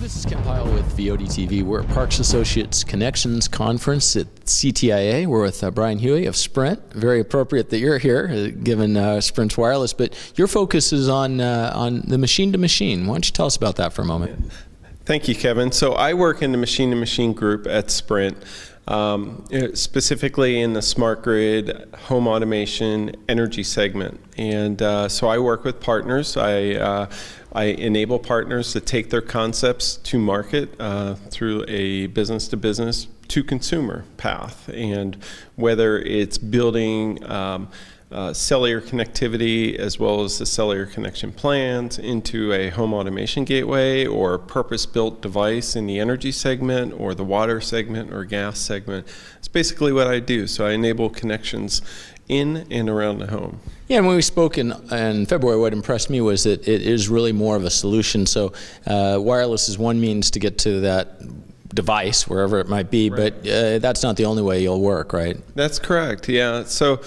This is Ken Pyle with VOD TV. We're at Parks Associates Connections Conference at CTIA. We're with Brian Huey of Sprint. Very appropriate that you're here, given Sprint's wireless. But your focus is on the machine-to-machine. Why don't you tell us about that for a moment? Thank you, Kevin. So I work in the machine-to-machine group at Sprint, specifically in the smart grid, home automation, energy segment. And so I work with partners. I enable partners to take their concepts to market through a business-to-business to consumer path. And whether it's building cellular connectivity as well as the cellular connection plans into a home automation gateway or a purpose-built device in the energy segment or the water segment or gas segment, it's basically what I do. So I enable connections in and around the home. Yeah, and when we spoke in February, what impressed me was that it is really more of a solution. So wireless is one means to get to that device, wherever it might be, right. But that's not the only way you'll work, right? That's correct, yeah. So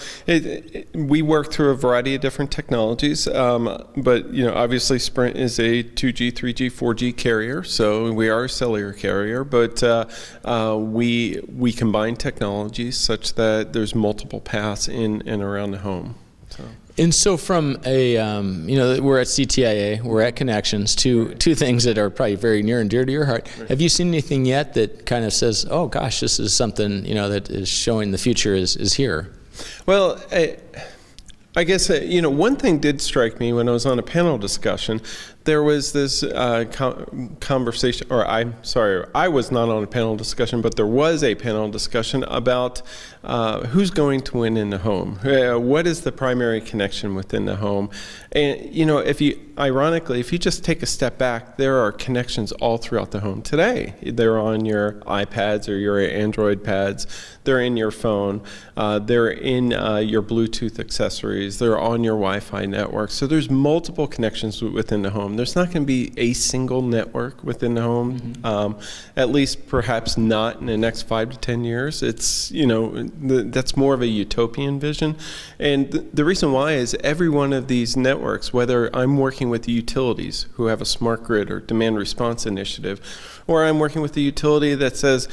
we work through a variety of different technologies, but obviously Sprint is a 2G, 3G, 4G carrier, so we are a cellular carrier, but we combine technologies such that there's multiple paths in and around the home. And so from a, we're at CTIA, we're at Connections, two things that are probably very near and dear to your heart. Right. Have you seen anything yet that kind of says, oh gosh, this is something, that is showing the future is here? Well, I guess, one thing did strike me when I was on a panel discussion. There was this conversation, or I was not on a panel discussion, but there was a panel discussion about who's going to win in the home. What is the primary connection within the home? And, ironically, if you just take a step back, there are connections all throughout the home today. They're on your iPads or your Android pads. They're in your phone. They're in your Bluetooth accessories. They're on your Wi-Fi network. So there's multiple connections within the home. There's not going to be a single network within the home, at least perhaps not in the next 5 to 10 years. It's, that's more of a utopian vision. And the reason why is every one of these networks, whether I'm working with the utilities who have a smart grid or demand response initiative, or I'm working with the utility that says,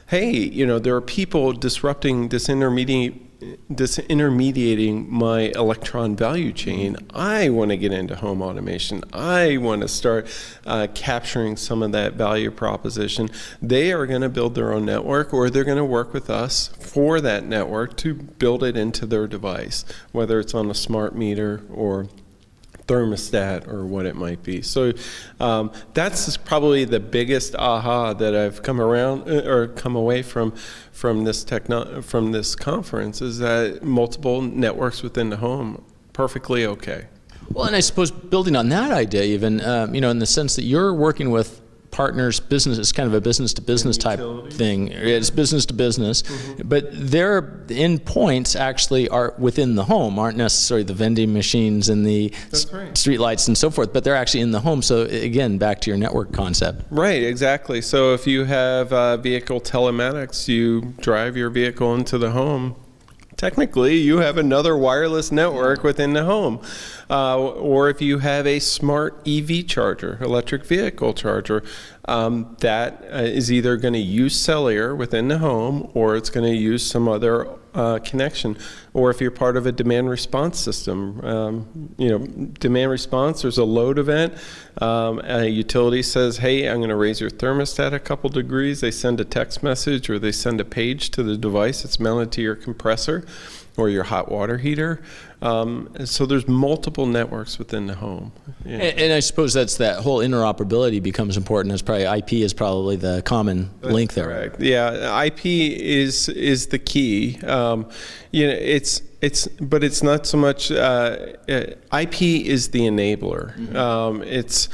hey, there are people disrupting disintermediating my electron value chain. I want to get into home automation. I want to start capturing some of that value proposition. They are going to build their own network, or they're going to work with us for that network to build it into their device, whether it's on a smart meter or thermostat or what it might be. So that's probably the biggest aha that I've come away from this conference, is that multiple networks within the home, perfectly okay. Well, and I suppose building on that idea, even in the sense that you're working with partners, business, it's kind of a business-to-business type thing. It's business-to-business, but their endpoints actually are within the home, aren't necessarily the vending machines and the street lights and so forth, but they're actually in the home. So again, back to your network concept. Right, exactly. So if you have vehicle telematics, you drive your vehicle into the home, technically, you have another wireless network within the home. Or if you have a smart EV charger, electric vehicle charger, that is either going to use cellular within the home, or it's going to use some other connection. Or if you're part of a demand response system, demand response, there's a load event. A utility says, hey, I'm going to raise your thermostat a couple degrees. They send a text message or they send a page to the device that's mounted to your compressor or your hot water heater. So there's multiple networks within the home. Yeah. And I suppose that's that whole interoperability becomes important. That's probably IP is probably the common link there. Correct. Yeah, IP is the key. But it's not so much. IP is the enabler. It's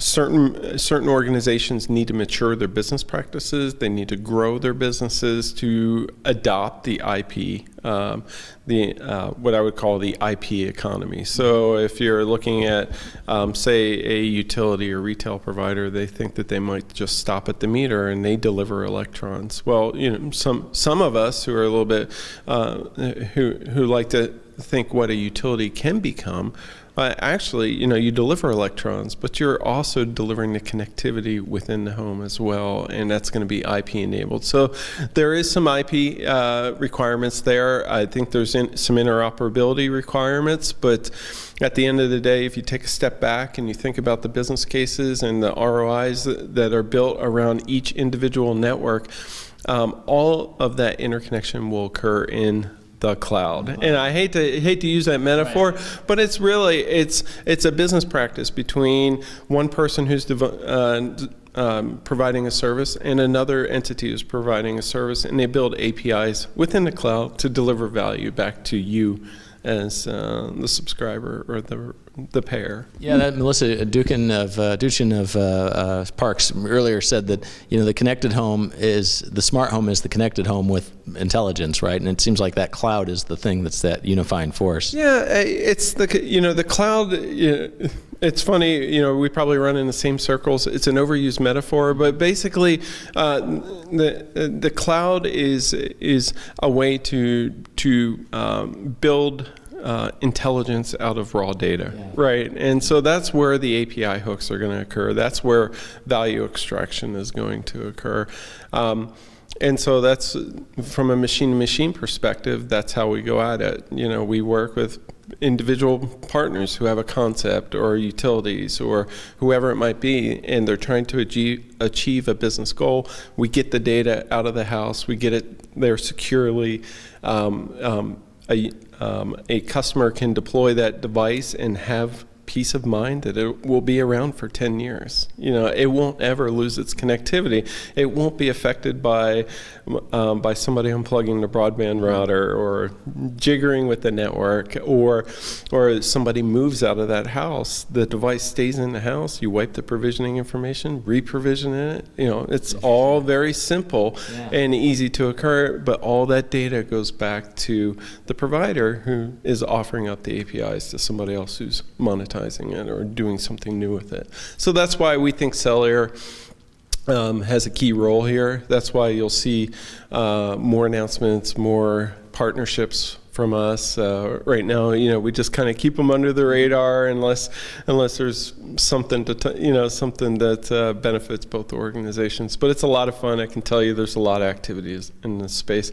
certain organizations need to mature their business practices. They need to grow their businesses to adopt the IP, what I would call the IP economy. So if you're looking at, say, a utility or retail provider, they think that they might just stop at the meter and they deliver electrons. Well, some of us who are a little bit who like to think what a utility can become actually, you deliver electrons, but you're also delivering the connectivity within the home as well, and that's going to be IP enabled. So there is some IP requirements there. I think there's some interoperability requirements, but at the end of the day, if you take a step back and you think about the business cases and the ROIs that are built around each individual network, all of that interconnection will occur in the cloud. And I hate to use that metaphor, but it's really it's a business practice between one person who's providing a service and another entity who's providing a service, and they build APIs within the cloud to deliver value back to you as the subscriber or the payer. Yeah, that Melissa Duchin of Parks earlier said that the connected home is the smart home is the connected home with intelligence, right? And it seems like that cloud is the thing that's that unifying force. Yeah, it's the cloud. It's funny, we probably run in the same circles. It's an overused metaphor, but basically, the cloud is a way to build intelligence out of raw data, right? And so that's where the API hooks are going to occur. That's where value extraction is going to occur. And so that's, from a machine-to-machine perspective, that's how we go at it. We work with individual partners who have a concept, or utilities, or whoever it might be, and they're trying to achieve a business goal. We get the data out of the house. We get it there securely. A customer can deploy that device and have peace of mind that it will be around for 10 years. It won't ever lose its connectivity. It won't be affected by somebody unplugging the broadband router or jiggering with the network, or somebody moves out of that house. The device stays in the house. You wipe the provisioning information, re-provision it. It's all very simple and easy to occur, but all that data goes back to the provider who is offering up the APIs to somebody else who's monetizing it or doing something new with it. So that's why we think cellular has a key role here. That's why you'll see more announcements, more partnerships from us. Right now, we just kind of keep them under the radar unless there's something something that benefits both organizations. But it's a lot of fun. I can tell you there's a lot of activities in this space.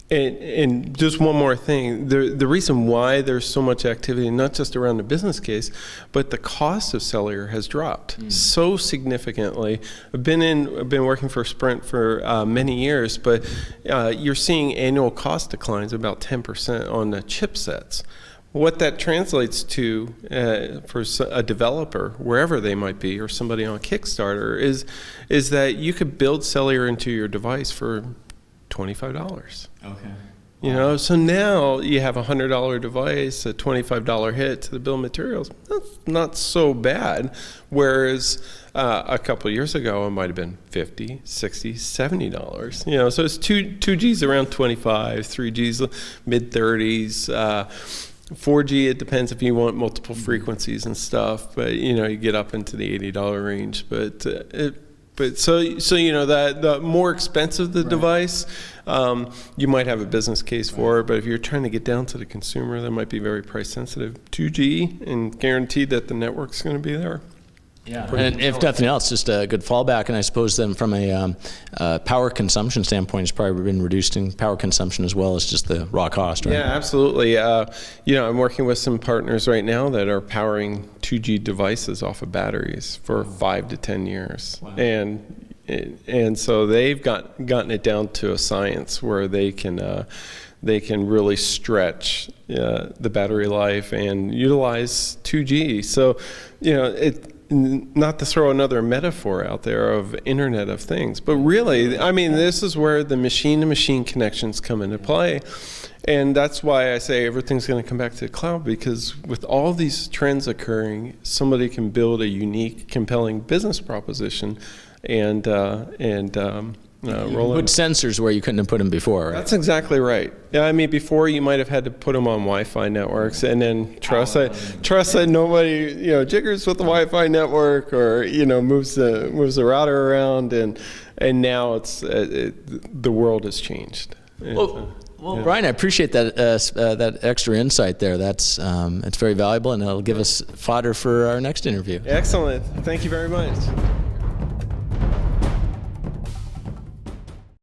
And just one more thing, the reason why there's so much activity, not just around the business case, but the cost of cellular has dropped so significantly. I've been working for Sprint for many years, but you're seeing annual cost declines of about 10% on the chipsets. What that translates to for a developer, wherever they might be, or somebody on Kickstarter, is that you could build cellular into your device for $25. Okay. So now you have a $100 device, a $25 hit to the bill of materials. That's not so bad. Whereas a couple of years ago, it might have been $50, $60, $70. So it's 2G's around 25, 3G's mid-30s. 4G, it depends if you want multiple frequencies and stuff, but you get up into the $80 range. But so that the more expensive the device, you might have a business case for it. But if you're trying to get down to the consumer, that might be very price sensitive. 2G and guaranteed that the network's going to be there. Yeah, and if nothing else, just a good fallback. And I suppose then from a power consumption standpoint, it's probably been reducing power consumption as well as just the raw cost, right? Yeah, absolutely. I'm working with some partners right now that are powering 2G devices off of batteries for 5 to 10 years. Wow. And so they've gotten it down to a science where they can really stretch the battery life and utilize 2G. So, not to throw another metaphor out there of Internet of Things, but really, this is where the machine-to-machine connections come into play. And that's why I say everything's going to come back to the cloud, because with all these trends occurring, somebody can build a unique, compelling business proposition and roll put sensors where you couldn't have put them before, right? That's exactly right. Yeah, before you might have had to put them on Wi-Fi networks and then trust that nobody jiggers with the Wi-Fi network or moves the router around, and now it's the world has changed. Well, Well, Brian, I appreciate that that extra insight there. That's it's very valuable, and it'll give us fodder for our next interview. Excellent. Thank you very much.